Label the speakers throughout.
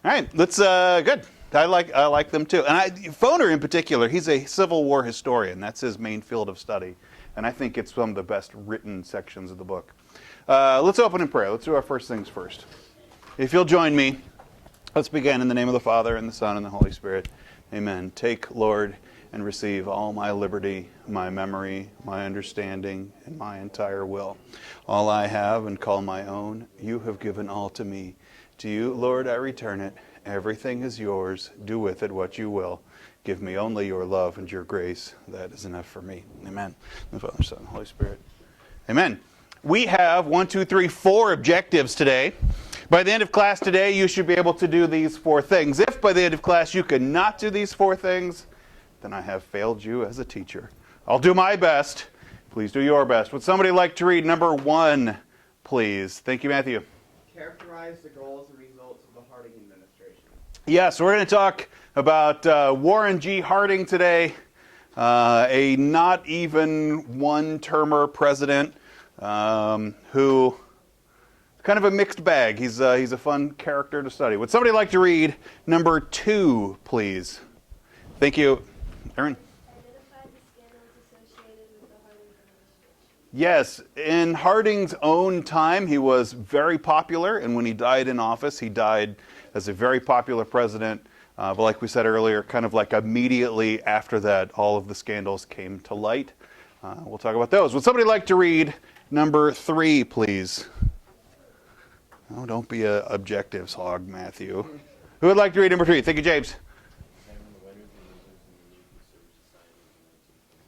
Speaker 1: All right, let's good. I like them too. And Foner in particular, he's a Civil War historian. That's his main field of study. And I think it's one of the best written sections of the book. Let's open in prayer. Let's do our first things first. If you'll join me, let's begin in the name of the Father, and the Son, and the Holy Spirit. Amen. Take, Lord, and receive all my liberty, my memory, my understanding, and my entire will. All I have and call my own, you have given all to me. To you, Lord, I return it. Everything is yours. Do with it what you will. Give me only your love and your grace. That is enough for me. Amen. The Father, Son, and Holy Spirit. Amen. We have 4 objectives today. By the end of class today, you should be able to do these 4 things. If by the end of class you cannot do these 4 things, then I have failed you as a teacher. I'll do my best. Please do your best. Would somebody like to read number 1, please? Thank you, Matthew.
Speaker 2: Characterize the goals and results of the Harding administration.
Speaker 1: Yes, we're going to talk about Warren G. Harding today, a not even one-termer president who kind of a mixed bag. He's a fun character to study. Would somebody like to read number 2, please? Thank you. Aaron?
Speaker 3: Identify the scandals associated with the Harding administration.
Speaker 1: Yes, in Harding's own time, he was very popular, and when he died in office, he died as a very popular president. But like we said earlier, kind of like immediately after that, all of the scandals came to light. We'll talk about those. Would somebody like to read number 3, please? Oh, don't be an objectives hog, Matthew. Who would like to read number 3? Thank you, James.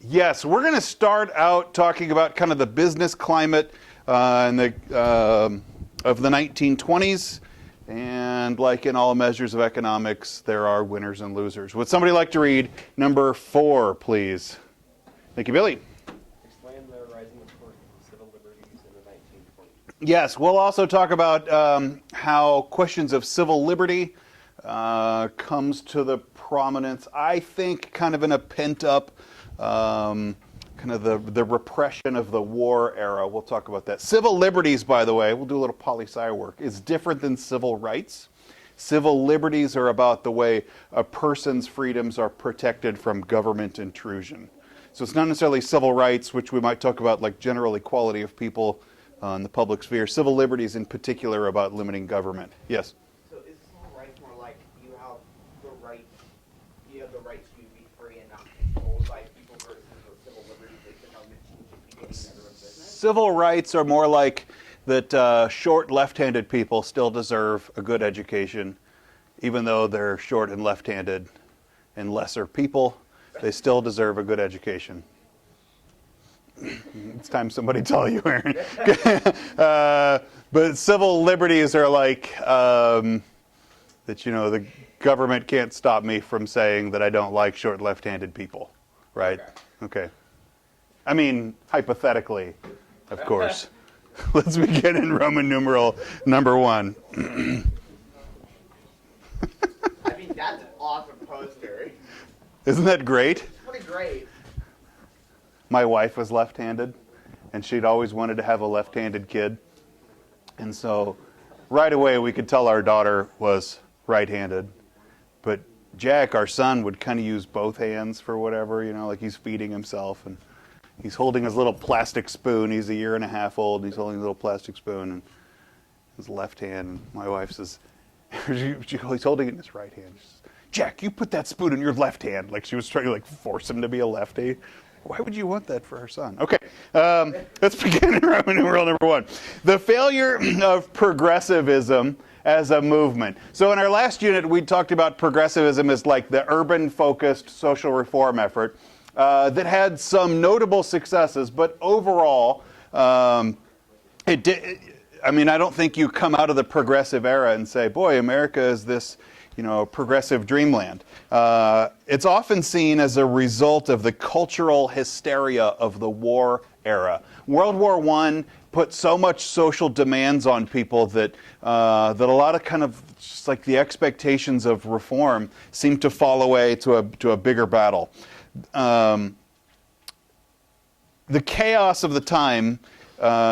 Speaker 1: Yes, we're going to start out talking about kind of the business climate of the 1920s. And like in all measures of economics, there are winners and losers. Would somebody like to read number 4, please? Thank you, Billy.
Speaker 4: Explain the rising of civil liberties in the 1920s.
Speaker 1: Yes, we'll also talk about how questions of civil liberty comes to the prominence, I think, kind of in a pent-up kind of the repression of the war era. We'll talk about that. Civil liberties, by the way, we'll do a little poli-sci work, is different than civil rights. Civil liberties are about the way a person's freedoms are protected from government intrusion. So it's not necessarily civil rights, which we might talk about like general equality of people in the public sphere. Civil liberties in particular are about limiting government. Yes?
Speaker 2: So is civil rights more like you have the right to be free and not controlled by people versus the civil liberties that the government should be getting everyone's business?
Speaker 1: Civil rights are more like that short left-handed people still deserve a good education, even though they're short and left-handed and lesser people, they still deserve a good education. It's time somebody tell you, Aaron. But civil liberties are like that, the government can't stop me from saying that I don't like short left-handed people, right? Okay. I mean, hypothetically, of course. Let's begin in Roman numeral number 1.
Speaker 2: I mean, that's an awesome poster.
Speaker 1: Isn't that great?
Speaker 2: It's pretty great.
Speaker 1: My wife was left-handed, and she'd always wanted to have a left-handed kid. And so right away we could tell our daughter was right-handed. But Jack, our son, would kind of use both hands for whatever, like he's feeding himself. And he's holding his little plastic spoon. He's a year and a half old, and he's holding a little plastic spoon in his left hand. And my wife says, he's holding it in his right hand. She says, Jack, you put that spoon in your left hand. Like she was trying to force him to be a lefty. Why would you want that for her son? Okay, let's begin in Roman numeral number 1. The failure of progressivism as a movement. So in our last unit, we talked about progressivism as like the urban-focused social reform effort that had some notable successes, but overall, I don't think you come out of the progressive era and say, boy, America is this progressive dreamland. It's often seen as a result of the cultural hysteria of the war era. World War I put so much social demands on people that a lot of kind of just like the expectations of reform seem to fall away to a bigger battle. The chaos of the time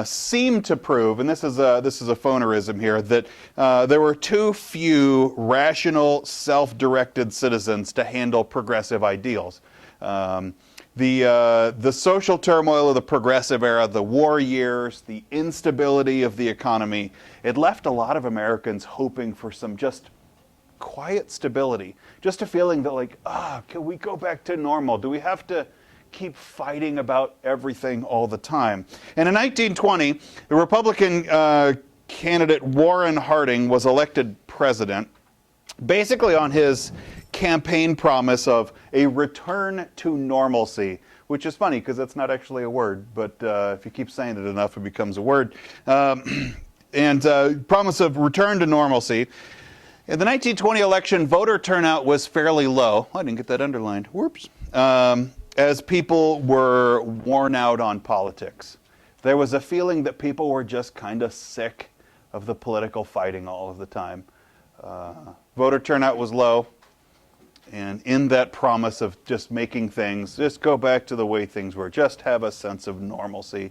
Speaker 1: seem to prove, and this is a phonerism here, that there were too few rational, self-directed citizens to handle progressive ideals. The social turmoil of the progressive era, the war years, the instability of the economy, it left a lot of Americans hoping for some just quiet stability, just a feeling that like, can we go back to normal? Do we have to keep fighting about everything all the time? And in 1920, the Republican candidate Warren Harding was elected president, basically on his campaign promise of a return to normalcy, which is funny because that's not actually a word, but if you keep saying it enough, it becomes a word. And promise of return to normalcy. In the 1920 election, voter turnout was fairly low. I didn't get that underlined. Whoops. As people were worn out on politics. There was a feeling that people were just kind of sick of the political fighting all of the time. Voter turnout was low. And in that promise of just making things, just go back to the way things were, just have a sense of normalcy,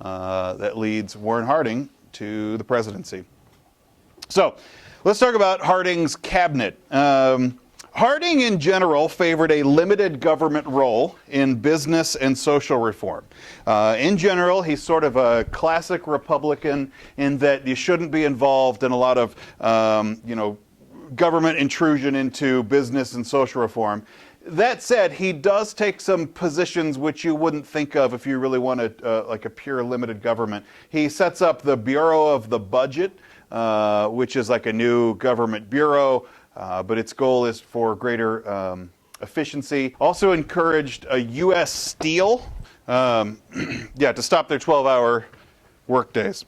Speaker 1: that leads Warren Harding to the presidency. So, let's talk about Harding's cabinet. Harding, in general, favored a limited government role in business and social reform. In general, he's sort of a classic Republican in that you shouldn't be involved in a lot of, government intrusion into business and social reform. That said, he does take some positions which you wouldn't think of if you really wanted like a pure limited government. He sets up the Bureau of the Budget, which is like a new government bureau, but its goal is for greater efficiency. Also encouraged a U.S. Steel, to stop their 12-hour workdays.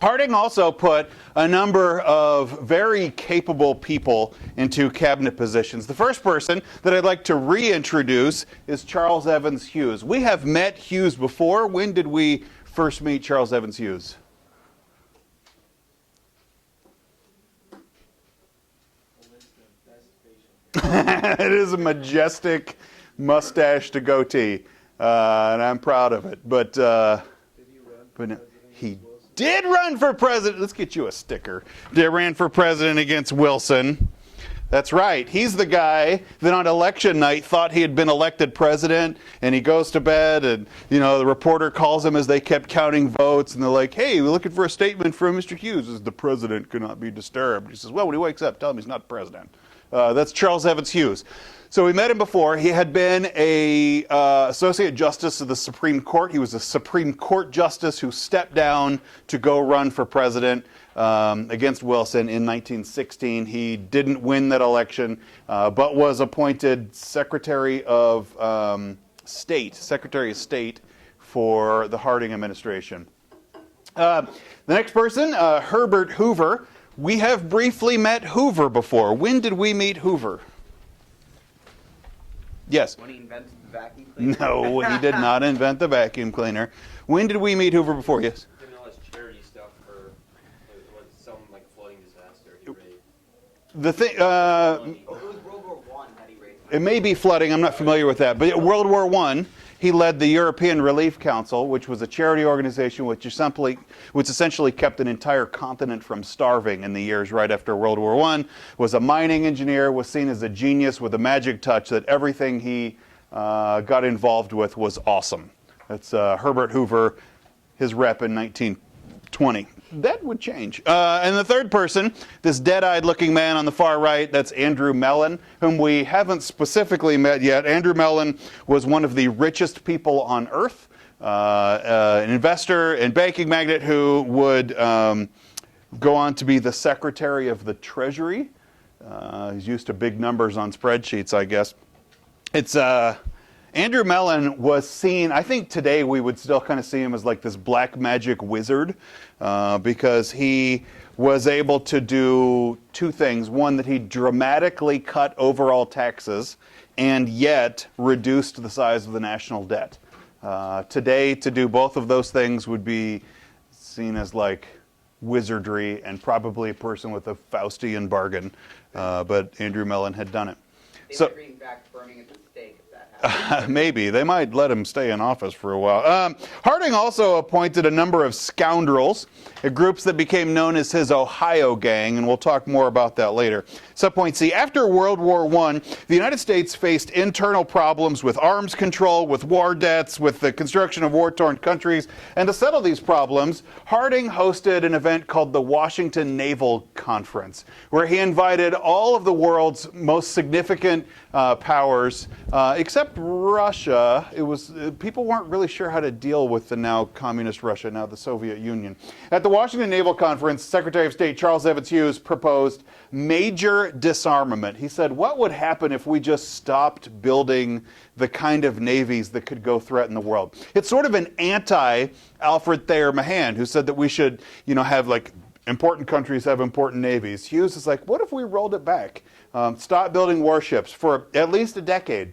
Speaker 1: Harding also put a number of very capable people into cabinet positions. The first person that I'd like to reintroduce is Charles Evans Hughes. We have met Hughes before. When did we first meet Charles Evans Hughes? It is a majestic mustache to goatee, and I'm proud of it. But he did run for president. Let's get you a sticker. They ran for president against Wilson. That's right. He's the guy that on election night thought he had been elected president, and he goes to bed, and the reporter calls him as they kept counting votes, and they're like, "Hey, we're looking for a statement from Mr. Hughes. As the president cannot be disturbed." He says, "Well, when he wakes up, tell him he's not president." That's Charles Evans Hughes. So we met him before. He had been a Associate Justice of the Supreme Court. He was a Supreme Court Justice who stepped down to go run for president against Wilson in 1916. He didn't win that election, but was appointed Secretary of State for the Harding administration. The next person, Herbert Hoover. We have briefly met Hoover before. When did we meet Hoover? Yes.
Speaker 2: When he invented the vacuum cleaner?
Speaker 1: No, he did not invent the vacuum cleaner. When did we meet Hoover before? Yes.
Speaker 4: Doing all this charity stuff for some like flooding disaster. He raised
Speaker 1: The thing,
Speaker 2: It was World War I that he raised money.
Speaker 1: it may be flooding. I'm not familiar with that, but World War I, he led the European Relief Council, which was a charity organization which essentially kept an entire continent from starving in the years right after World War I. Was a mining engineer, was seen as a genius with a magic touch that everything he got involved with was awesome. That's Herbert Hoover, his rep in 1920. That would change. And the third person, this dead-eyed looking man on the far right, that's Andrew Mellon, whom we haven't specifically met yet. Andrew Mellon was one of the richest people on earth, an investor and banking magnate who would go on to be the Secretary of the Treasury. He's used to big numbers on spreadsheets, I guess. It's Andrew Mellon was seen, I think today we would still kind of see him as like this black magic wizard because he was able to do two things. One, that he dramatically cut overall taxes and yet reduced the size of the national debt. Today, to do both of those things would be seen as like wizardry and probably a person with a Faustian bargain, but Andrew Mellon had done it.
Speaker 2: They
Speaker 1: So.
Speaker 2: might bring back burning at the stake if that
Speaker 1: Maybe. They might let him stay in office for a while. Harding also appointed a number of scoundrels, groups that became known as his Ohio Gang, and we'll talk more about that later. Subpoint C. After World War I, the United States faced internal problems with arms control, with war debts, with the construction of war-torn countries. And to settle these problems, Harding hosted an event called the Washington Naval Conference, where he invited all of the world's most significant powers, except Russia. It was people weren't really sure how to deal with the now communist Russia, now the Soviet Union. At the Washington Naval Conference, Secretary of State Charles Evans Hughes proposed major disarmament. He said, what would happen if we just stopped building the kind of navies that could go threaten the world? It's sort of an anti-Alfred Thayer Mahan, who said that we should, have like important countries have important navies. Hughes is like, what if we rolled it back? Stop building warships for at least a decade,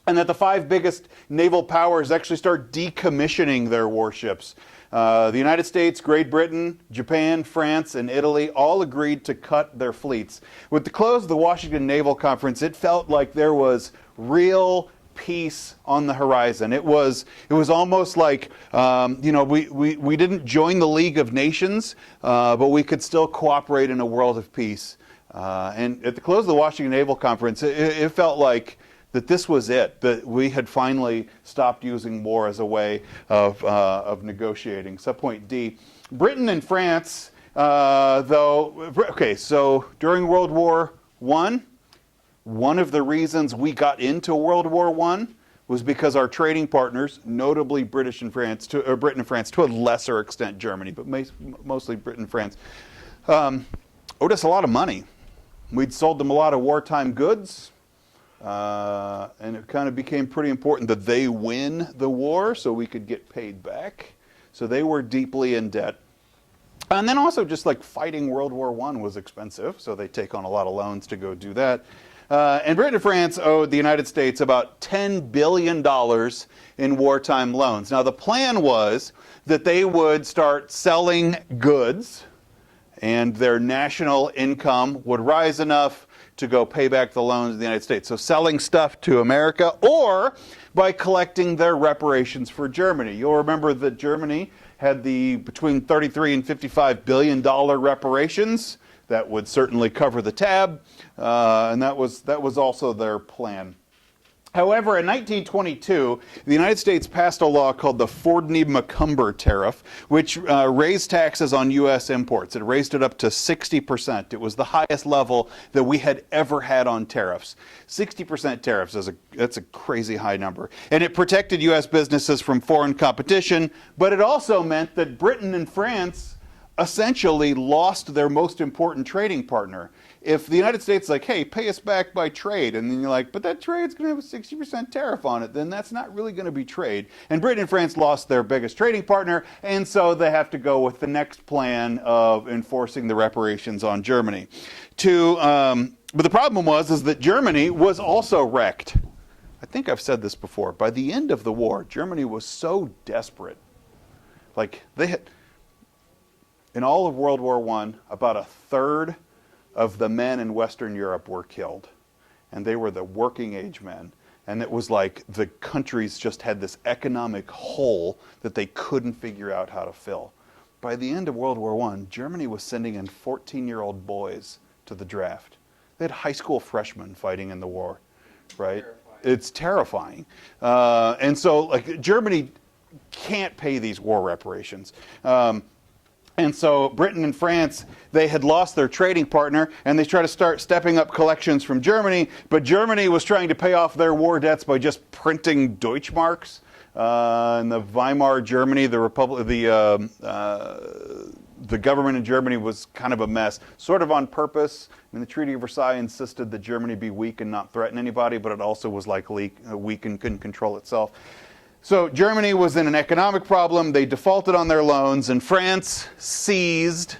Speaker 1: and that the 5 biggest naval powers actually start decommissioning their warships. The United States, Great Britain, Japan, France, and Italy all agreed to cut their fleets. With the close of the Washington Naval Conference, it felt like there was real peace on the horizon. It was almost like we didn't join the League of Nations, but we could still cooperate in a world of peace. And at the close of the Washington Naval Conference, it felt like that this was it, that we had finally stopped using war as a way of negotiating. Subpoint D. Britain and France, so during World War I, one of the reasons we got into World War I was because our trading partners, notably Britain and France, to a lesser extent Germany, but mostly Britain and France, owed us a lot of money. We'd sold them a lot of wartime goods, and it kind of became pretty important that they win the war so we could get paid back. So they were deeply in debt. And then also just like fighting World War I was expensive, so they take on a lot of loans to go do that. And Britain and France owed the United States about $10 billion in wartime loans. Now the plan was that they would start selling goods, and their national income would rise enough to go pay back the loans of the United States. So selling stuff to America, or by collecting their reparations for Germany. You'll remember that Germany had the between $33 and $55 billion reparations. That would certainly cover the tab, and that was also their plan. However, in 1922, the United States passed a law called the Fordney-McCumber Tariff, which raised taxes on U.S. imports. It raised it up to 60%. It was the highest level that we had ever had on tariffs. 60% tariffs, that's a crazy high number. And it protected U.S. businesses from foreign competition, but it also meant that Britain and France essentially lost their most important trading partner. If the United States is like, hey, pay us back by trade, and then you're like, but that trade's going to have a 60% tariff on it, then that's not really going to be trade. And Britain and France lost their biggest trading partner, and so they have to go with the next plan of enforcing the reparations on Germany. But the problem is that Germany was also wrecked. I think I've said this before. By the end of the war, Germany was so desperate. Like, they had, in all of World War I, about a third of the men in Western Europe were killed. And they were the working age men. And it was like the countries just had this economic hole that they couldn't figure out how to fill. By the end of World War I, Germany was sending in 14-year-old boys to the draft. They had high school freshmen fighting in the war, right? It's terrifying. And so like Germany can't pay these war reparations. And so Britain and France, they had lost their trading partner, and they tried to start stepping up collections from Germany, but Germany was trying to pay off their war debts by just printing Deutschmarks. In the Weimar Germany, the government in Germany was kind of a mess, sort of on purpose. I mean, the Treaty of Versailles insisted that Germany be weak and not threaten anybody, but it also was like weak and couldn't control itself. So Germany was in an economic problem. They defaulted on their loans, and France seized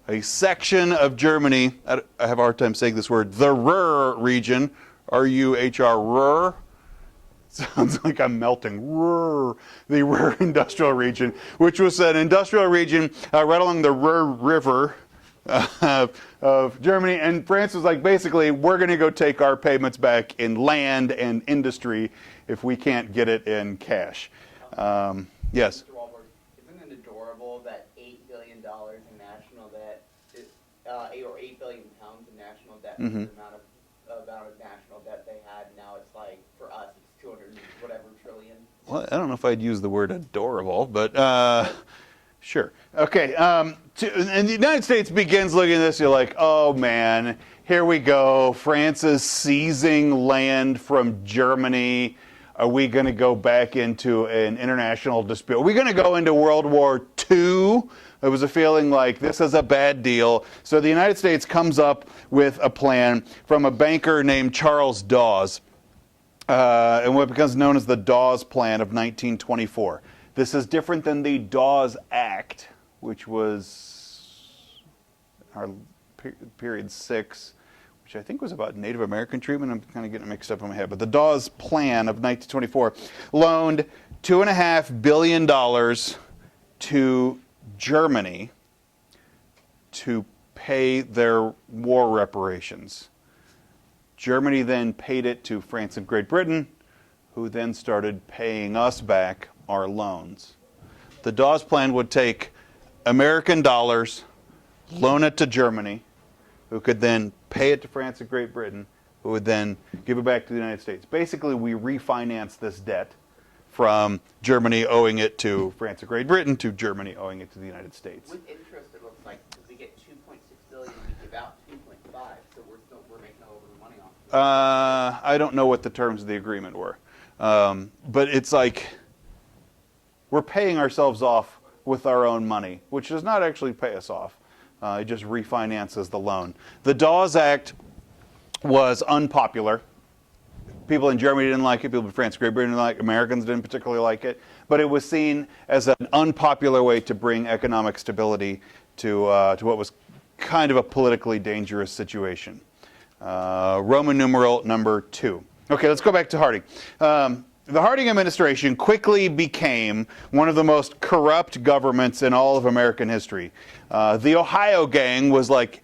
Speaker 1: a section of Germany. I have a hard time saying this word. The Ruhr region, R-U-H-R, Ruhr. Sounds like I'm melting. Ruhr, the Ruhr industrial region, which was an industrial region right along the Ruhr River, of Germany, and France was like, basically, we're going to go take our payments back in land and industry if we can't get it in cash. Yes?
Speaker 2: Mr. Wahlberg, isn't it adorable that $8 billion in national debt, is, or 8 billion pounds in national debt, is the amount of national debt they had? Now it's like, for us, it's 200 whatever trillion.
Speaker 1: Well, I don't know if I'd use the word adorable, but sure. Okay, and the United States begins looking at this, you're like, oh man, here we go. France is seizing land from Germany. Are we going to go back into an international dispute? Are we going to go into World War II? There was a feeling like this is a bad deal. So the United States comes up with a plan from a banker named Charles Dawes, and what becomes known as the Dawes Plan of 1924. This is different than the Dawes Act, which was our period 6, which I think was about Native American treatment. I'm kind of getting mixed up in my head. But the Dawes Plan of 1924 loaned $2.5 billion to Germany to pay their war reparations. Germany then paid it to France and Great Britain, who then started paying us back our loans. The Dawes Plan would take American dollars, loan it to Germany, who could then pay it to France and Great Britain, who would then give it back to the United States. Basically, we refinanced this debt from Germany owing it to France and Great Britain to Germany owing it to the United States.
Speaker 2: With interest, it looks like, because we get 2.6 billion and we give out 2.5, so we're making a little bit of money off of it.
Speaker 1: I don't know what the terms of the agreement were. But it's like we're paying ourselves off with our own money, which does not actually pay us off. It just refinances the loan. The Dawes Act was unpopular. People in Germany didn't like it. People in France, Great Britain didn't like it. Americans didn't particularly like it. But it was seen as an unpopular way to bring economic stability to what was kind of a politically dangerous situation. Roman numeral number 2. Okay, let's go back to Harding. The Harding administration quickly became one of the most corrupt governments in all of American history. The Ohio gang was like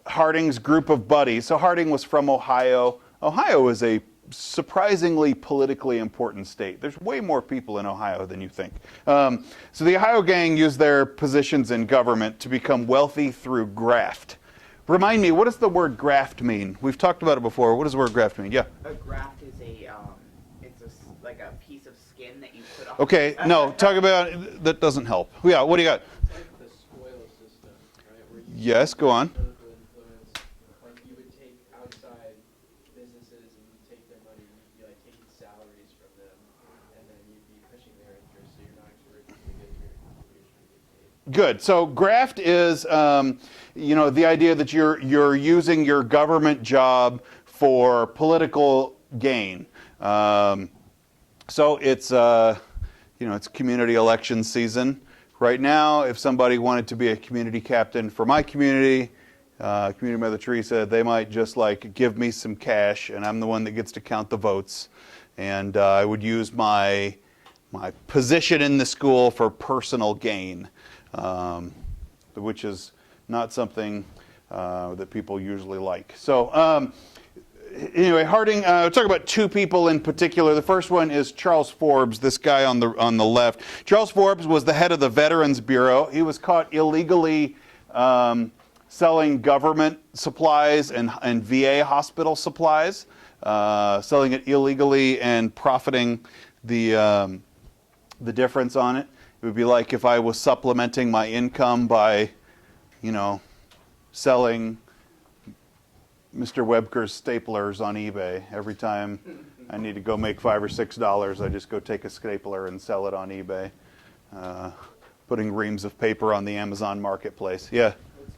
Speaker 1: Harding's group of buddies. So Harding was from Ohio. Ohio is a surprisingly politically important state. There's way more people in Ohio than you think. So the Ohio gang used their positions in government to become wealthy through graft. Remind me, what does the word graft mean? We've talked about it before. What does the word graft mean? Yeah.
Speaker 2: A graft is like a piece of skin that you put on.
Speaker 1: Okay, no, talk about, that doesn't help. Yeah, what do you got?
Speaker 4: It's like the spoil system, right? Where you
Speaker 1: Yes, go on.
Speaker 4: political influence, like you would take outside businesses and you'd take their money, you'd be like taking salaries from them, and then you'd be pushing their interests, so you're not actually going to get your contribution to get paid.
Speaker 1: Good. So graft is, the idea that you're using your government job for political gain. So it's it's community election season right now. If somebody wanted to be a community captain for my community, Community Mother Teresa, they might just like give me some cash, and I'm the one that gets to count the votes, and I would use my position in the school for personal gain, which is not something that people usually like. So. Anyway, Harding, we'll talk about two people in particular. The first one is Charles Forbes, this guy on the left. Charles Forbes was the head of the Veterans Bureau. He was caught illegally selling government supplies and VA hospital supplies, selling it illegally and profiting the difference on it. It would be like if I was supplementing my income by, selling Mr. Webker's staplers on eBay. Every time I need to go make $5 or $6, I just go take a stapler and sell it on eBay. Putting reams of paper on the Amazon marketplace. Yeah.
Speaker 4: What's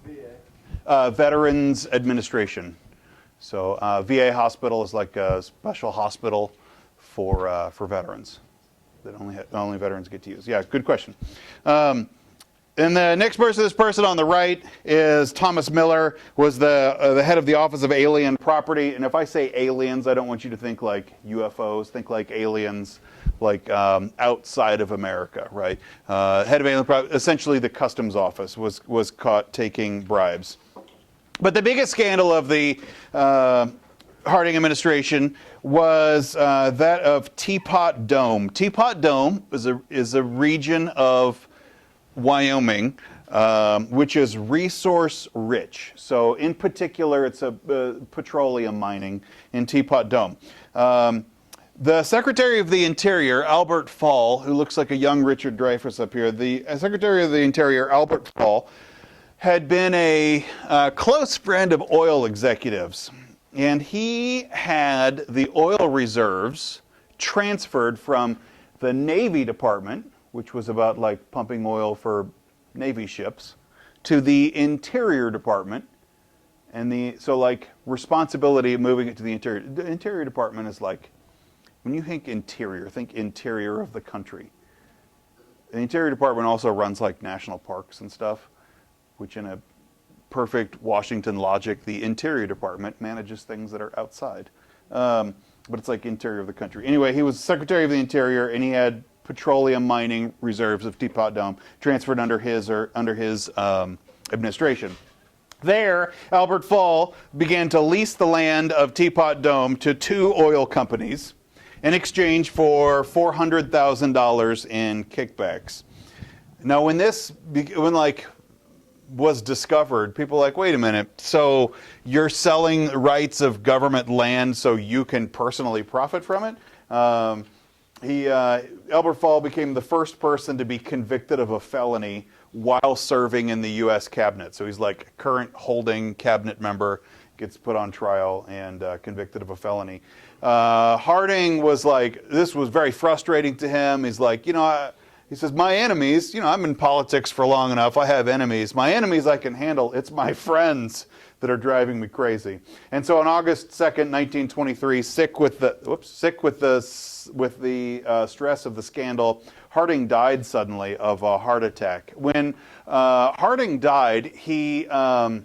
Speaker 4: VA?
Speaker 1: Veterans Administration. So VA hospital is like a special hospital for veterans that only veterans get to use. Yeah, good question. And the next person, this person on the right, is Thomas Miller, was the head of the Office of Alien Property. And if I say aliens, I don't want you to think like UFOs. Think like aliens, like outside of America, right? Head of Alien Property, essentially the customs office, was caught taking bribes. But the biggest scandal of the Harding administration was that of Teapot Dome. Teapot Dome is a region of Wyoming which is resource rich. So in particular, it's a petroleum mining in Teapot Dome. The Secretary of the Interior, Albert Fall, who looks like a young Richard Dreyfuss up here, the Secretary of the Interior, Albert Fall, had been a close friend of oil executives. And he had the oil reserves transferred from the Navy Department, which was about like pumping oil for Navy ships, to the Interior Department. And so like responsibility of moving it to the Interior. The Interior Department is like, when you think interior of the country. The Interior Department also runs like national parks and stuff, which in a perfect Washington logic, the Interior Department manages things that are outside. But it's like interior of the country. Anyway, he was Secretary of the Interior, and he had petroleum mining reserves of Teapot Dome transferred under his administration. There, Albert Fall began to lease the land of Teapot Dome to 2 oil companies in exchange for $400,000 in kickbacks. Now, when was discovered, people were like, wait a minute, so you're selling rights of government land so you can personally profit from it? Albert Fall became the first person to be convicted of a felony while serving in the U.S. cabinet. So he's like a current holding cabinet member, gets put on trial and convicted of a felony. Harding was like, this was very frustrating to him. He's like, he says, my enemies, I'm in politics for long enough. I have enemies. My enemies I can handle. It's my friends that are driving me crazy. And so on August 2nd, 1923, sick with the stress of the scandal, Harding died suddenly of a heart attack. When Harding died, he died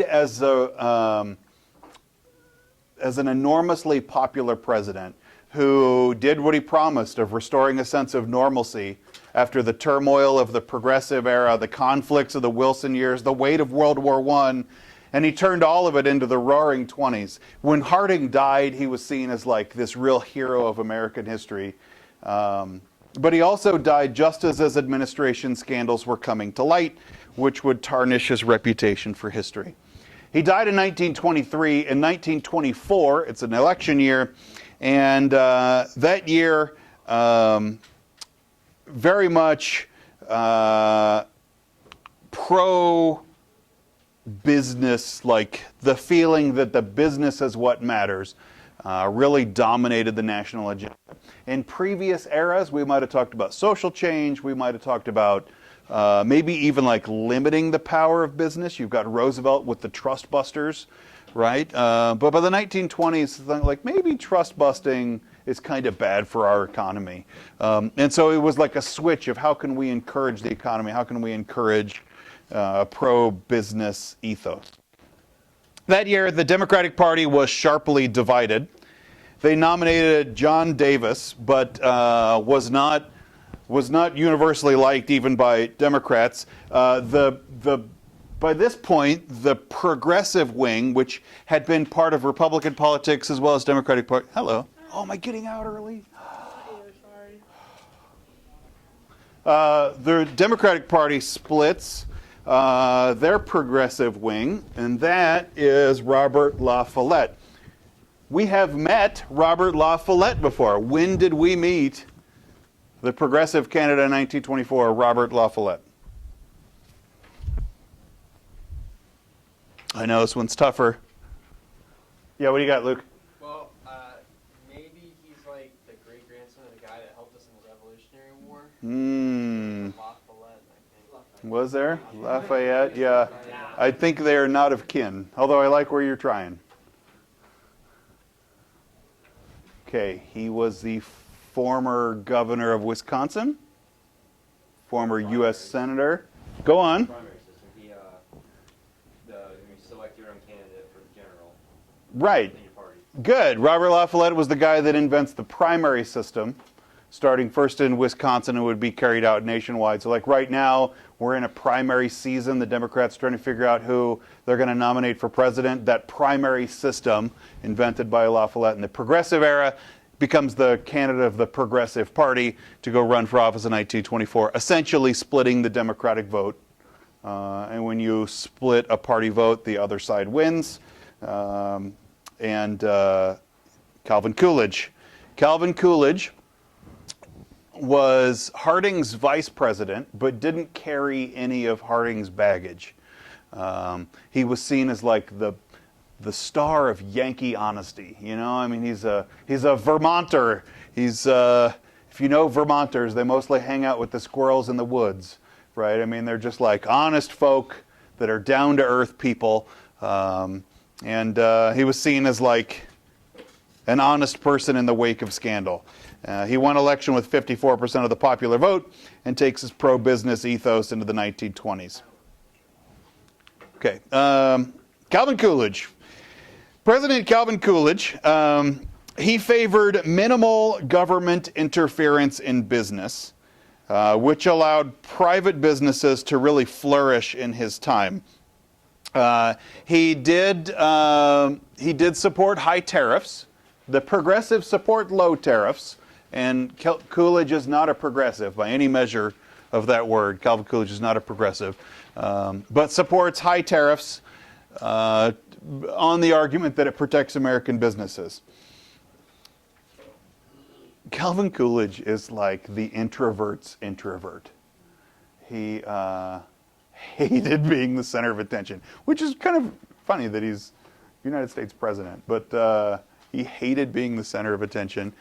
Speaker 1: as an enormously popular president who did what he promised of restoring a sense of normalcy after the turmoil of the Progressive era, the conflicts of the Wilson years, the weight of World War I, and he turned all of it into the roaring 20s. When Harding died, he was seen as like this real hero of American history. But he also died just as his administration scandals were coming to light, which would tarnish his reputation for history. He died in 1923. In 1924, it's an election year, and that year, very much pro-business, like the feeling that the business is what matters, really dominated the national agenda. In previous eras, we might have talked about social change, we might have talked about maybe even like limiting the power of business. You've got Roosevelt with the trust busters, right? But by the 1920s, like maybe trust busting is kind of bad for our economy. And so it was like a switch of how can we encourage the economy? How can we encourage a pro-business ethos? That year, the Democratic Party was sharply divided. They nominated John Davis, but was not universally liked even by Democrats. By this point, the progressive wing, which had been part of Republican politics as well as Democratic Party. Hello. Oh, am I getting out early? The Democratic Party splits their progressive wing, and that is Robert La Follette. We have met Robert La Follette before. When did we meet the progressive candidate in 1924, Robert La Follette? I know this one's tougher. Yeah, what do you got, Luke?
Speaker 4: Well, maybe he's like the great-grandson of the guy that helped us in the Revolutionary War. La Follette, I think.
Speaker 1: Was there? Lafayette, yeah. I think they are not of kin, although I like where you're trying. Okay, he was the former governor of Wisconsin, former U.S. senator. Go on.
Speaker 5: Primary system. You select your own candidate for the general.
Speaker 1: Right.
Speaker 5: In your party.
Speaker 1: Good. Robert La Follette was the guy that invents the primary system. starting first in Wisconsin and would be carried out nationwide. So like right now, we're in a primary season. The Democrats are trying to figure out who they're going to nominate for president. That primary system, invented by La Follette in the Progressive era, becomes the candidate of the Progressive Party to go run for office in 1924, essentially splitting the Democratic vote. And when you split a party vote, the other side wins. Calvin Coolidge. Calvin Coolidge was Harding's vice president, but didn't carry any of Harding's baggage. He was seen as like the star of Yankee honesty. You know, I mean, he's a Vermonter. He's if you know Vermonters, they mostly hang out with the squirrels in the woods, right? I mean, they're just like honest folk that are down to earth people, and he was seen as like an honest person in the wake of scandal. He won election with 54% of the popular vote and takes his pro-business ethos into the 1920s. Okay, Calvin Coolidge. President Calvin Coolidge, he favored minimal government interference in business, which allowed private businesses to really flourish in his time. He did support high tariffs. The progressives support low tariffs, and Coolidge is not a progressive by any measure of that word. Calvin Coolidge is not a progressive, but supports high tariffs on the argument that it protects American businesses. Calvin Coolidge is like the introvert's introvert. He hated being the center of attention, which is kind of funny that he's United States president, but he hated being the center of attention.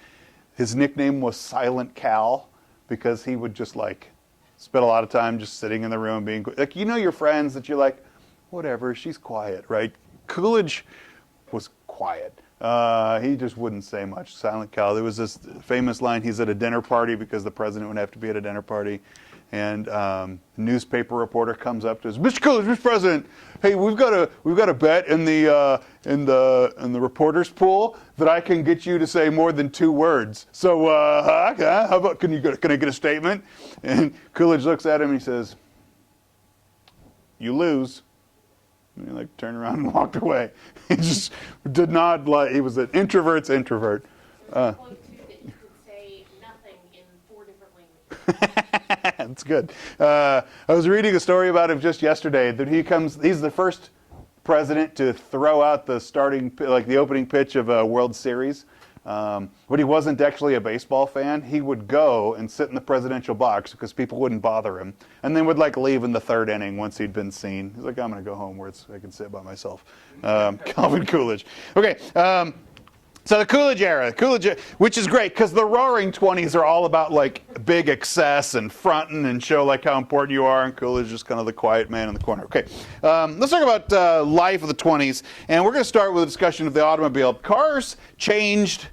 Speaker 1: His nickname was Silent Cal because he would just like spend a lot of time just sitting in the room being like, you know, your friends that you're like, whatever, she's quiet, right? Coolidge was quiet. He just wouldn't say much. Silent Cal. There was this famous line, he's at a dinner party because the president would have to be at a dinner party. And a newspaper reporter comes up to us, Mr. Coolidge, Mr. President, hey, we've got a bet in the reporters pool that I can get you to say more than 2 words. So how about can I get a statement? And Coolidge looks at him and he says, "You lose." And he like turned around and walked away. He just did not like. He was an introvert's introvert.
Speaker 6: Point too that you could say nothing in 4 different languages.
Speaker 1: That's good. I was reading a story about him just yesterday that he's the first president to throw out the opening pitch of a World Series. But he wasn't actually a baseball fan. He would go and sit in the presidential box because people wouldn't bother him, and then would like leave in the 3rd inning once he'd been seen. He's like, I'm going to go home where I can sit by myself. Calvin Coolidge. Okay. So the Coolidge era, which is great because the Roaring 20s are all about like big excess and fronting and show like how important you are, and Coolidge is just kind of the quiet man in the corner. Okay, let's talk about life of the 20s, and we're going to start with a discussion of the automobile. Cars changed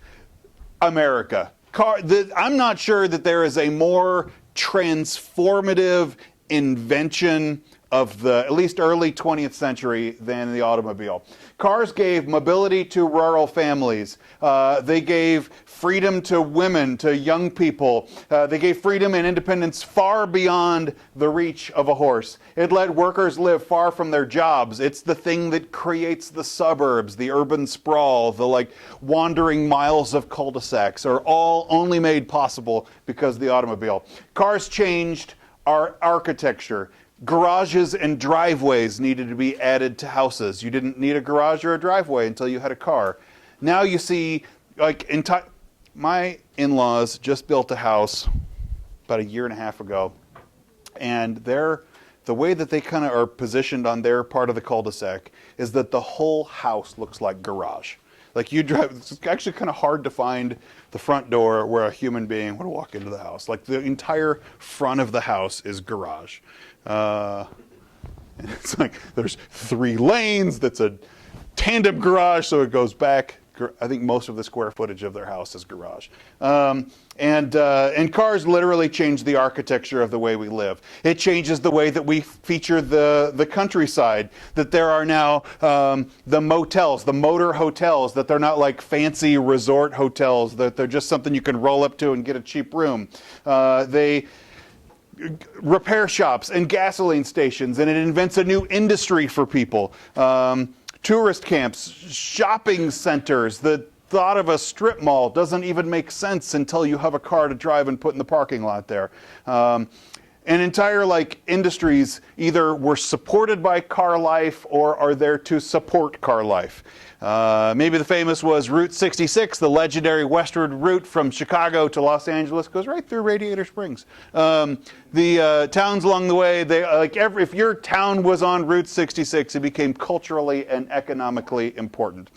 Speaker 1: America. I'm not sure that there is a more transformative invention of the at least early 20th century than the automobile. Cars gave mobility to rural families. They gave freedom to women, to young people. They gave freedom and independence far beyond the reach of a horse. It let workers live far from their jobs. It's the thing that creates the suburbs, the urban sprawl, the like wandering miles of cul-de-sacs are all only made possible because of the automobile. Cars changed our architecture. Garages and driveways needed to be added to houses. You didn't need a garage or a driveway until you had a car. Now you see, like, my in-laws just built a house about a year and a half ago, and the way that they kind of are positioned on their part of the cul-de-sac is that the whole house looks like garage. Like you drive, it's actually kind of hard to find the front door where a human being would walk into the house. Like the entire front of the house is garage. And it's like there's 3 lanes. That's a tandem garage, so it goes back I think most of the square footage of their house is garage. And cars literally change the architecture of the way we live. It changes the way that we feature the countryside, that there are now the motels, the motor hotels, that they're not like fancy resort hotels, that they're just something you can roll up to and get a cheap room. They repair shops and gasoline stations, and it invents a new industry for people. Tourist camps, shopping centers. The thought of a strip mall doesn't even make sense until you have a car to drive and put in the parking lot there. And entire industries either were supported by car life or are there to support car life. Maybe the famous was Route 66, the legendary westward route from Chicago to Los Angeles, goes right through Radiator Springs. The towns along the way, if your town was on Route 66, it became culturally and economically important.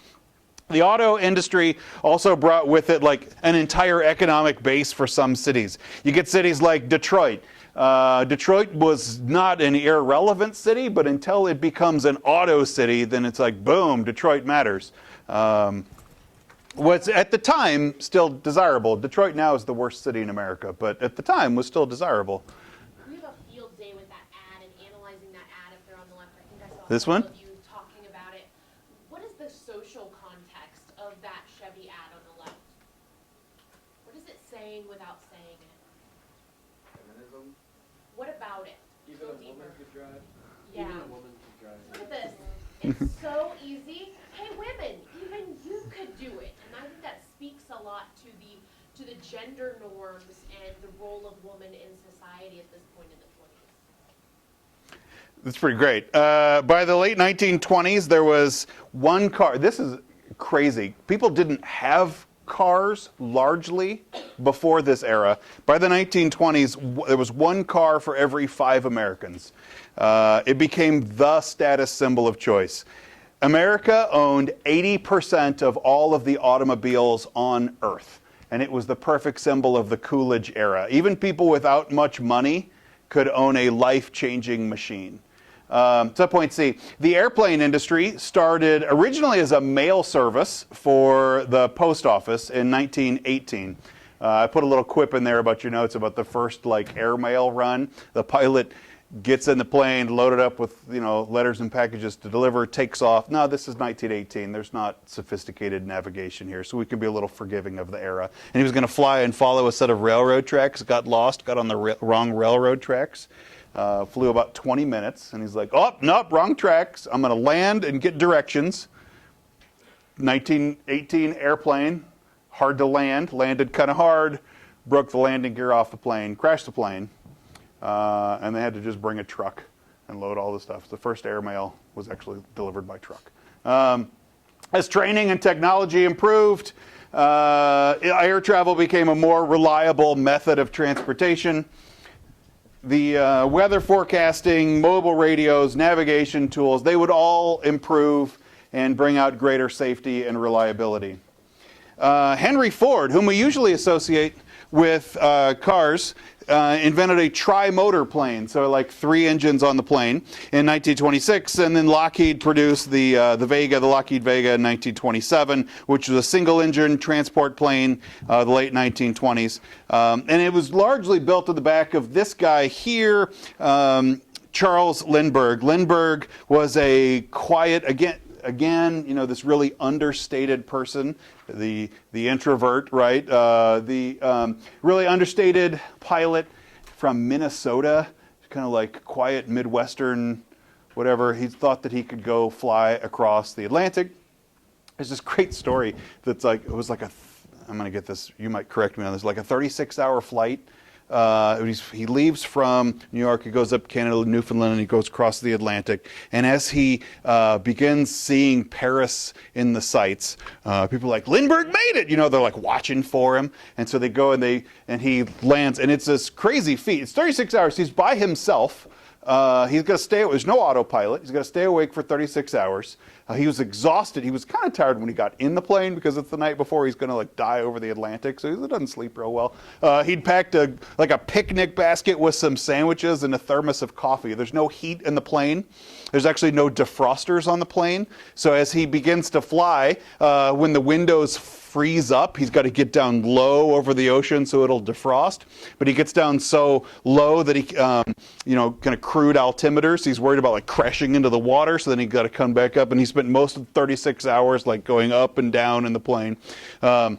Speaker 1: The auto industry also brought with it an entire economic base for some cities. You get cities like Detroit. Detroit was not an irrelevant city, but until it becomes an auto city, then it's like, boom, Detroit matters. What's at the time still desirable. Detroit now is the worst city in America, but at the time was still desirable.
Speaker 6: We have a field day with that ad and analyzing that ad if they're on the left. I think I saw
Speaker 1: This
Speaker 6: a
Speaker 1: one?
Speaker 6: couple of you talking about it. What is the social context of that Chevy ad on the left? What is it saying without saying it?
Speaker 2: Feminism.
Speaker 6: What about it?
Speaker 4: Even
Speaker 6: Go
Speaker 4: a woman
Speaker 6: deeper.
Speaker 4: could drive.
Speaker 6: Yeah.
Speaker 4: Even a woman could drive.
Speaker 6: Look at this. It's so easy. Hey, women, even you could do it. And I think that speaks a lot to the gender norms and the role of women in society at this point in the 20s.
Speaker 1: That's pretty great. By the late 1920s, there was one car. This is crazy. People didn't have cars largely before this era. By the 1920s, there was one car for every 5 Americans. It became the status symbol of choice. America owned 80% of all of the automobiles on Earth, and it was the perfect symbol of the Coolidge era. Even people without much money could own a life-changing machine. Subpoint C. The airplane industry started originally as a mail service for the post office in 1918. I put a little quip in there about your notes about the first airmail run. The pilot gets in the plane, loaded up with letters and packages to deliver, takes off. No, this is 1918. There's not sophisticated navigation here, so we can be a little forgiving of the era. And he was going to fly and follow a set of railroad tracks, got lost, got on the wrong railroad tracks. Flew about 20 minutes, and he's like, oh, nope, wrong tracks. I'm going to land and get directions. 1918 airplane, hard to land, landed kind of hard, broke the landing gear off the plane, crashed the plane, and they had to just bring a truck and load all the stuff. The first airmail was actually delivered by truck. As training and technology improved, air travel became a more reliable method of transportation. The weather forecasting, mobile radios, navigation tools, they would all improve and bring out greater safety and reliability. Henry Ford, whom we usually associate with cars, invented a tri-motor plane, so 3 engines on the plane in 1926, and then Lockheed produced the Lockheed Vega in 1927, which was a single-engine transport plane, the late 1920s, and it was largely built on the back of this guy here, Charles Lindbergh. Lindbergh was a quiet, again, this really understated person, the introvert, right? The really understated pilot from Minnesota, kind of quiet Midwestern, whatever. He thought that he could go fly across the Atlantic. There's this great story that's I'm going to get this, you might correct me on this, a 36-hour flight. He leaves from New York, he goes up Canada, Newfoundland, and he goes across the Atlantic. And as he begins seeing Paris in the sights, people are like, Lindbergh made it! They're watching for him. And so they go and he lands. And it's this crazy feat. It's 36 hours. He's by himself. He's got to stay, there's no autopilot. He's got to stay awake for 36 hours. He was exhausted. He was kind of tired when he got in the plane because it's the night before he's going to like die over the Atlantic, so he doesn't sleep real well. He'd packed a picnic basket with some sandwiches and a thermos of coffee. There's no heat in the plane. There's actually no defrosters on the plane. So as he begins to fly, when the windows freeze up, he's got to get down low over the ocean so it'll defrost. But he gets down so low that he, kind of crude altimeters. He's worried about like crashing into the water. So then he got to come back up, and he spent most of 36 hours like going up and down in the plane. And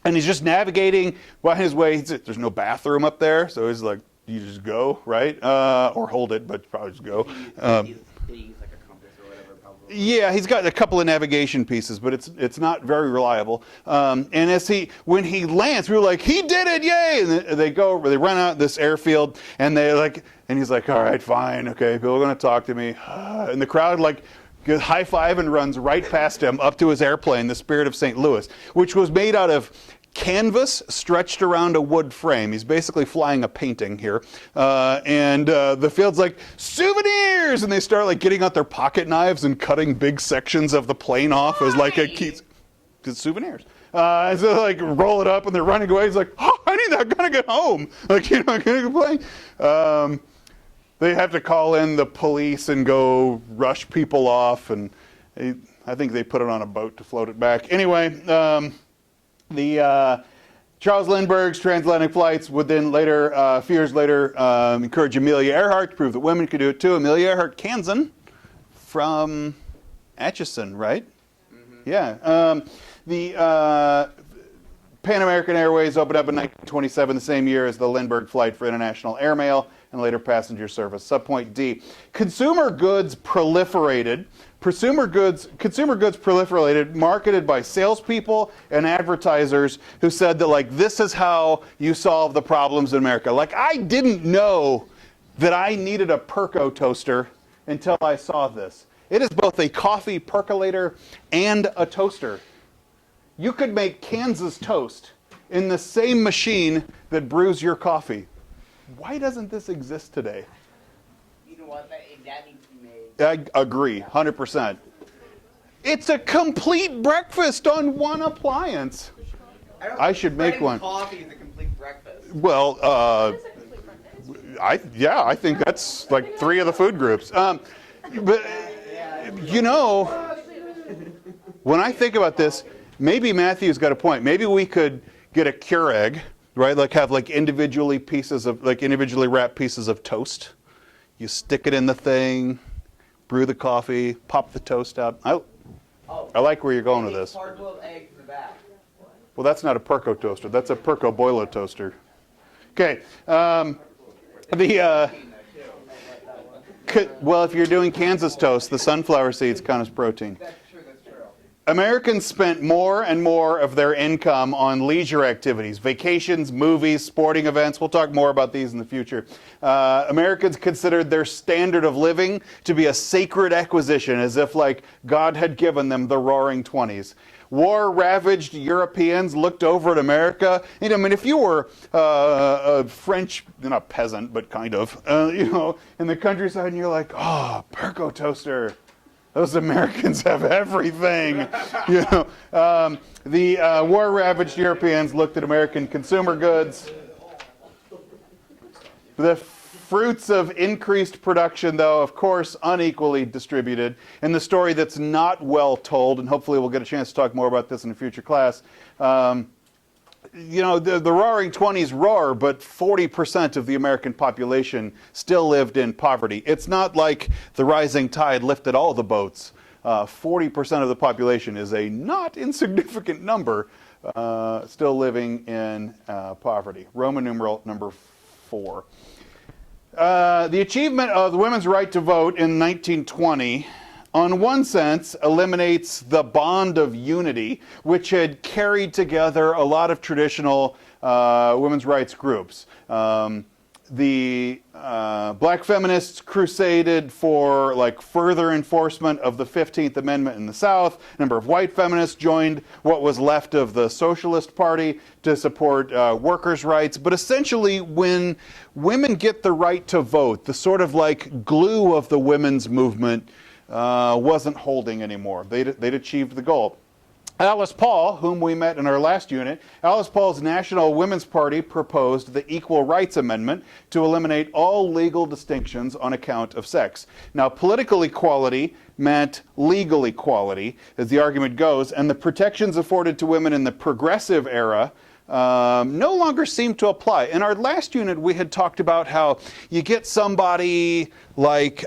Speaker 1: he's just navigating on his way. There's no bathroom up there, so he's like, you just go, right? Or hold it, but probably just go.
Speaker 2: Did he use like a compass or whatever? Probably.
Speaker 1: Yeah, he's got a couple of navigation pieces, but it's not very reliable. And when he lands, we were like, he did it, yay! And they run out this airfield, and he's like, all right, fine, okay, people are going to talk to me. And the crowd high five and runs right past him up to his airplane, the Spirit of St. Louis, which was made out of canvas stretched around a wood frame. He's basically flying a painting here. And the field's like, souvenirs! And they start like getting out their pocket knives and cutting big sections of the plane off as like a key. It's souvenirs. And so like roll it up and they're running away. He's like, oh, I gotta get home. Like, I'm gonna go play. They have to call in the police and go rush people off. And I think they put it on a boat to float it back. Anyway, Charles Lindbergh's transatlantic flights would then later, a few years later, encourage Amelia Earhart to prove that women could do it too. Amelia Earhart Kansan from Atchison, right? Mm-hmm. Yeah. The Pan American Airways opened up in 1927, the same year as the Lindbergh flight for international airmail and later passenger service. Subpoint D. Consumer goods proliferated, marketed by salespeople and advertisers who said that, like, this is how you solve the problems in America. Like, I didn't know that I needed a Perco toaster until I saw this. It is both a coffee percolator and a toaster. You could make Kansas toast in the same machine that brews your coffee. Why doesn't this exist today?
Speaker 2: You know what? That needs to be made.
Speaker 1: I agree, 100%. It's a complete breakfast on one appliance. I should make one.
Speaker 2: Coffee is a complete breakfast.
Speaker 1: Well,
Speaker 6: That is a complete breakfast.
Speaker 1: I think that's like 3 of the food groups. But when I think about this, maybe Matthew's got a point. Maybe we could get a Keurig, right? Like have like individually wrapped pieces of toast. You stick it in the thing, brew the coffee, pop the toast out. I like where you're going with this.
Speaker 2: Hard-boiled eggs in the back.
Speaker 1: Well, that's not a Perco toaster. That's a Perco boiler toaster. Okay. Well, if you're doing Kansas toast, the sunflower seeds count as protein.
Speaker 2: That's true, that's true.
Speaker 1: Americans spent more and more of their income on leisure activities, vacations, movies, sporting events. We'll talk more about these in the future. Americans considered their standard of living to be a sacred acquisition, as if like God had given them the Roaring Twenties. War-ravaged Europeans looked over at America. If you were a French, not peasant, but kind of, in the countryside, and you're like, oh, Perco toaster. Those Americans have everything. The war-ravaged Europeans looked at American consumer goods. The fruits of increased production, though, of course, unequally distributed. And the story that's not well told, and hopefully we'll get a chance to talk more about this in a future class, the Roaring Twenties roar, but 40% of the American population still lived in poverty. It's not like the rising tide lifted all the boats. 40% of the population is a not insignificant number still living in poverty. Roman numeral number 4. The achievement of the women's right to vote in 1920, on one sense, eliminates the bond of unity, which had carried together a lot of traditional women's rights groups. The black feminists crusaded for further enforcement of the 15th Amendment in the South. A number of white feminists joined what was left of the Socialist Party to support workers' rights. But essentially, when women get the right to vote, the sort of glue of the women's movement wasn't holding anymore. They'd achieved the goal. Alice Paul, whom we met in our last unit, Alice Paul's National Women's Party proposed the Equal Rights Amendment to eliminate all legal distinctions on account of sex. Now, political equality meant legal equality, as the argument goes, and the protections afforded to women in the progressive era no longer seem to apply. In our last unit, we had talked about how you get somebody like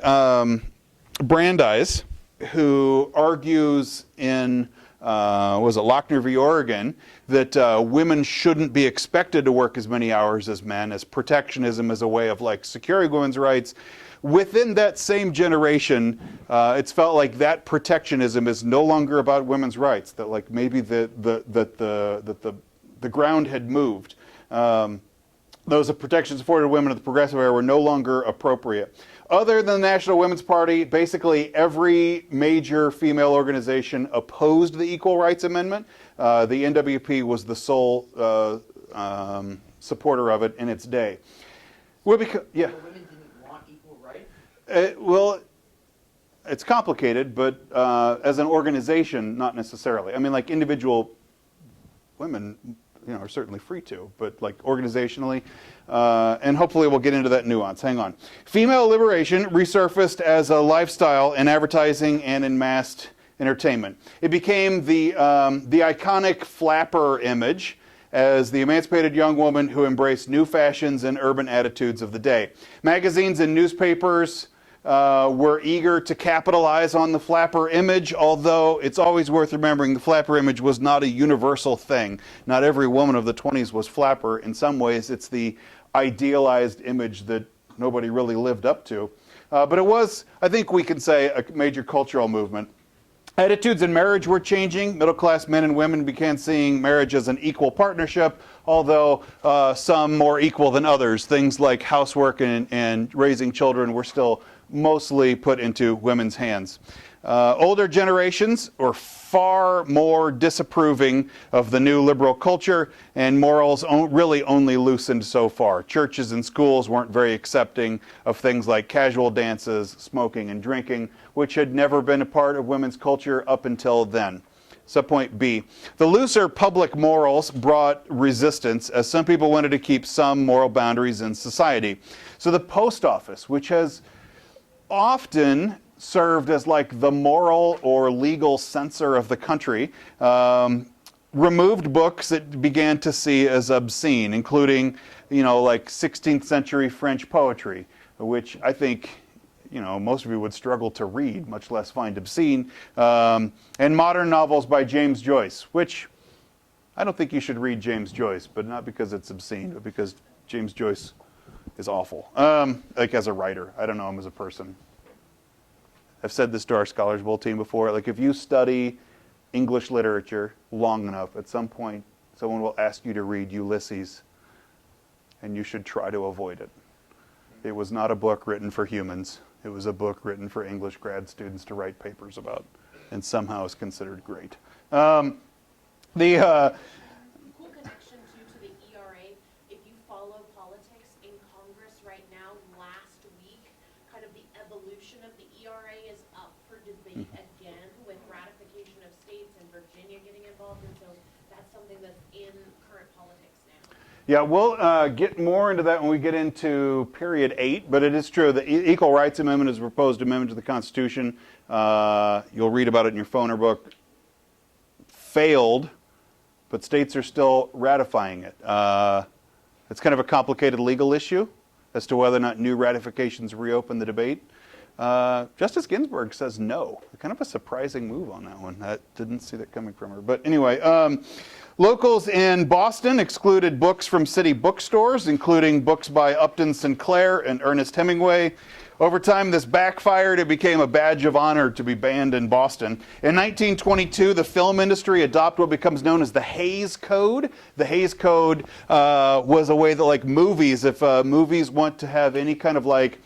Speaker 1: Brandeis, who argues in was it Lochner v. Oregon, that women shouldn't be expected to work as many hours as men, as protectionism as a way of like securing women's rights. Within that same generation, it's felt like that protectionism is no longer about women's rights. That like maybe the ground had moved. Those protections afforded to women of the progressive era were no longer appropriate. Other than the National Women's Party, basically every major female organization opposed the Equal Rights Amendment. The NWP was the sole supporter of it in its day. Well,
Speaker 2: The women didn't want equal rights?
Speaker 1: Well, it's complicated, but as an organization, not necessarily. I mean, like individual women, are certainly free to, but like organizationally, and hopefully we'll get into that nuance. Hang on. Female liberation resurfaced as a lifestyle in advertising and in mass entertainment. It became the iconic flapper image as the emancipated young woman who embraced new fashions and urban attitudes of the day. Magazines and newspapers were eager to capitalize on the flapper image, although it's always worth remembering the flapper image was not a universal thing. Not every woman of the 20s was flapper. In some ways, it's the idealized image that nobody really lived up to. But it was, I think we can say, a major cultural movement. Attitudes in marriage were changing. Middle-class men and women began seeing marriage as an equal partnership, although some more equal than others. Things like housework and raising children were still mostly put into women's hands. Older generations were far more disapproving of the new liberal culture, and morals really only loosened so far. Churches and schools weren't very accepting of things like casual dances, smoking, and drinking, which had never been a part of women's culture up until then. Subpoint B. The looser public morals brought resistance, as some people wanted to keep some moral boundaries in society. So the post office, which has often served as like the moral or legal censor of the country, removed books it began to see as obscene, including, like 16th century French poetry, which I think, most of you would struggle to read, much less find obscene, and modern novels by James Joyce, which I don't think you should read James Joyce, but not because it's obscene, but because James Joyce is awful, like as a writer. I don't know him as a person. I've said this to our Scholars Bowl team before. Like if you study English literature long enough, at some point someone will ask you to read Ulysses, and you should try to avoid it. It was not a book written for humans. It was a book written for English grad students to write papers about, and somehow is considered great.
Speaker 6: Cool connection too to the ERA. If you follow politics in Congress right now, last week, kind of the evolution of the ERA is up for debate again with ratification of states and Virginia getting involved, and so that's something that's in current politics now.
Speaker 1: Yeah, we'll get more into that when we get into period 8, but it is true. The Equal Rights Amendment is a proposed amendment to the Constitution. You'll read about it in your phoner book. Failed, but states are still ratifying it. It's kind of a complicated legal issue as to whether or not new ratifications reopen the debate. Justice Ginsburg says no. Kind of a surprising move on that one. I didn't see that coming from her. But anyway, locals in Boston excluded books from city bookstores, including books by Upton Sinclair and Ernest Hemingway. Over time, this backfired. It became a badge of honor to be banned in Boston. In 1922, the film industry adopted what becomes known as the Hays Code. The Hays Code was a way that, like movies, if movies want to have any kind of like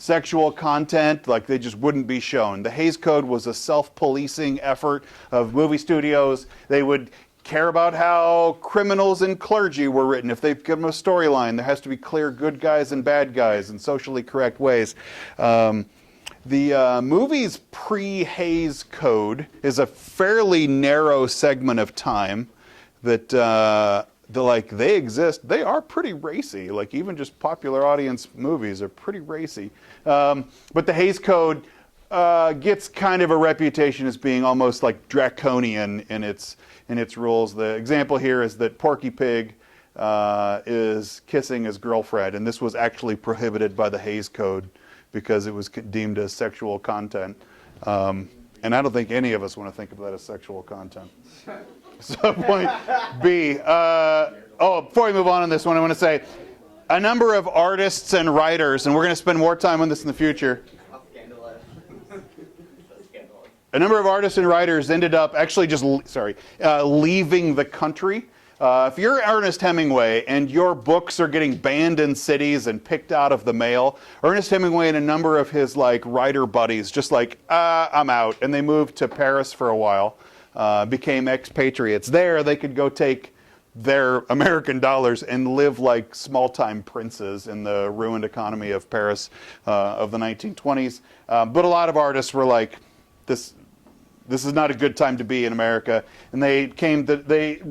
Speaker 1: sexual content, like they just wouldn't be shown. The Hays Code was a self-policing effort of movie studios. They would care about how criminals and clergy were written. If they've given a storyline, there has to be clear good guys and bad guys in socially correct ways. The movie's pre-Hays Code is a fairly narrow segment of time that they exist. They are pretty racy. Like even just popular audience movies are pretty racy. But the Hays Code gets kind of a reputation as being almost like draconian in its rules. The example here is that Porky Pig is kissing his girlfriend, and this was actually prohibited by the Hays Code because it was deemed as sexual content. And I don't think any of us want to think of that as sexual content. So point B. Before we move on this one, I want to say a number of artists and writers, and we're going to spend more time on this in the future.
Speaker 2: Scandalous. Scandalous.
Speaker 1: A number of artists and writers ended up actually just leaving the country. If you're Ernest Hemingway and your books are getting banned in cities and picked out of the mail, Ernest Hemingway and a number of his writer buddies just I'm out, and they moved to Paris for a while, became expatriates. There they could go take their American dollars and live like small-time princes in the ruined economy of Paris of the 1920s. But a lot of artists were like, this is not a good time to be in America, and they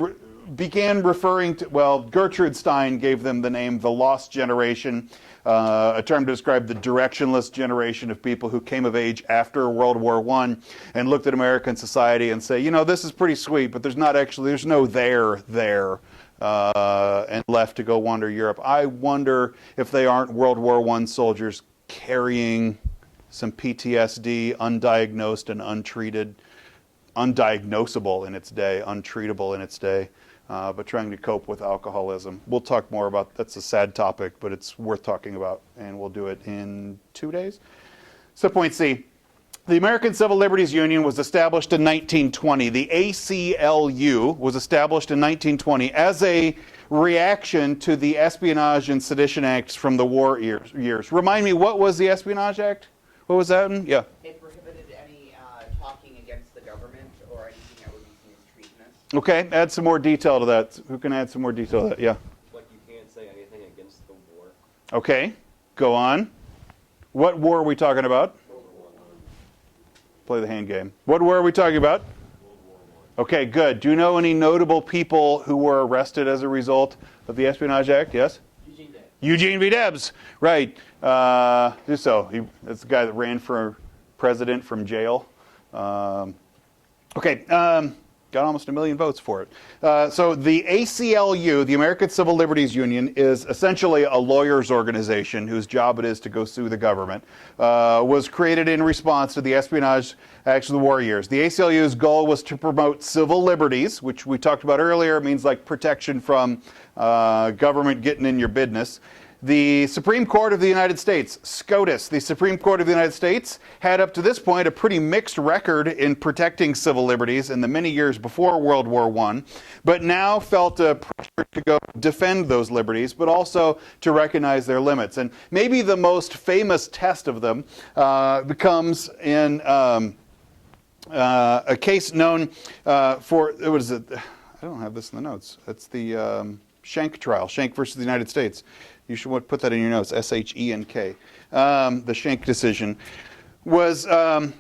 Speaker 1: began referring to, Gertrude Stein gave them the name the Lost Generation, a term to describe the directionless generation of people who came of age after World War I and looked at American society and say, this is pretty sweet, but there's no there, and left to go wander Europe. I wonder if they aren't World War I soldiers carrying some PTSD, undiagnosed and untreated, undiagnosable in its day, untreatable in its day. But trying to cope with alcoholism. We'll talk more about, that's a sad topic, but it's worth talking about, and we'll do it in 2 days. Subpoint C. The American Civil Liberties Union was established in 1920. The ACLU was established in 1920 as a reaction to the Espionage and Sedition Acts from the war years. Remind me, what was the Espionage Act? What was that in? Yeah.
Speaker 2: It prohibited any talking against the government or anything that would be seen as treasonous.
Speaker 1: Okay, add some more detail to that. Who can add some more detail to that? Yeah.
Speaker 5: Like you can't say anything against the war.
Speaker 1: Okay, go on. What war are we talking about? Play the hand game. What war are we talking about? Okay, good. Do you know any notable people who were arrested as a result of the Espionage Act? Yes?
Speaker 4: Eugene Debs.
Speaker 1: Eugene V. Debs, right. That's the guy that ran for president from jail. Got almost 1 million votes for it. So the ACLU, the American Civil Liberties Union, is essentially a lawyers' organization whose job it is to go sue the government. Was created in response to the Espionage Acts of the war years. The ACLU's goal was to promote civil liberties, which we talked about earlier. It means like protection from government getting in your business. The Supreme Court of the United States, SCOTUS, the Supreme Court of the United States, had up to this point a pretty mixed record in protecting civil liberties in the many years before World War I, but now felt a pressure to go defend those liberties, but also to recognize their limits. And maybe the most famous test of them becomes in a case known for, what is it? I don't have this in the notes. It's the Schenck trial, Schenck versus the United States. You should put that in your notes, S-H-E-N-K. The Schenck decision was arguing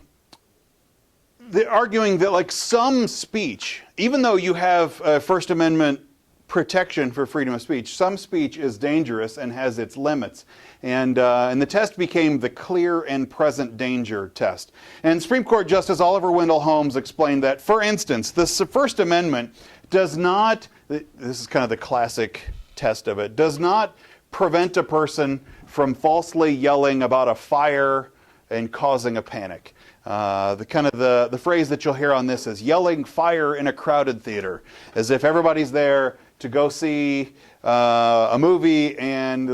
Speaker 1: that some speech, even though you have First Amendment protection for freedom of speech, some speech is dangerous and has its limits. And the test became the clear and present danger test. And Supreme Court Justice Oliver Wendell Holmes explained that, for instance, the First Amendment does not, this is kind of the classic test of it, does not prevent a person from falsely yelling about a fire and causing a panic. The phrase that you'll hear on this is yelling fire in a crowded theater, as if everybody's there to go see a movie and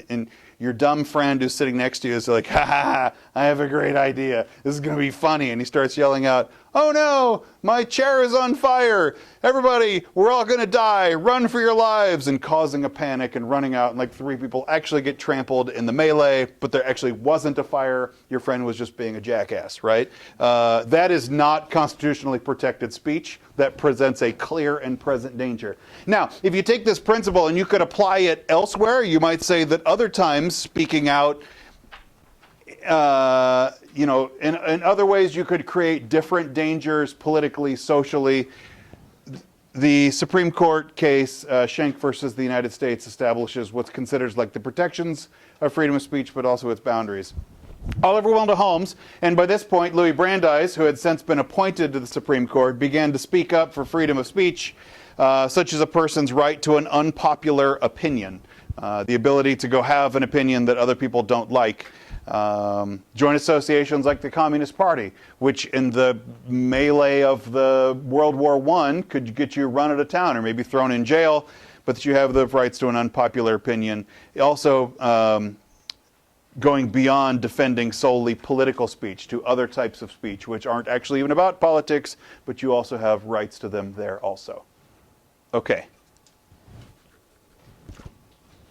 Speaker 1: and your dumb friend who's sitting next to you is like, ha ha ha, I have a great idea. This is going to be funny. And he starts yelling out, oh no, my chair is on fire. Everybody, we're all going to die. Run for your lives. And causing a panic and running out. And 3 people actually get trampled in the melee, but there actually wasn't a fire. Your friend was just being a jackass, right? That is not constitutionally protected speech. That presents a clear and present danger. Now, if you take this principle and you could apply it elsewhere, you might say that other times speaking out in other ways you could create different dangers politically, socially. The Supreme Court case, Schenck versus the United States, establishes what's considered like the protections of freedom of speech, but also its boundaries. Oliver Wendell Holmes, and by this point, Louis Brandeis, who had since been appointed to the Supreme Court, began to speak up for freedom of speech, such as a person's right to an unpopular opinion, the ability to go have an opinion that other people don't like. Join associations like the Communist Party, which in the melee of the World War I could get you run out of town or maybe thrown in jail, but that you have the rights to an unpopular opinion. Also, going beyond defending solely political speech to other types of speech, which aren't actually even about politics, but you also have rights to them there also. Okay.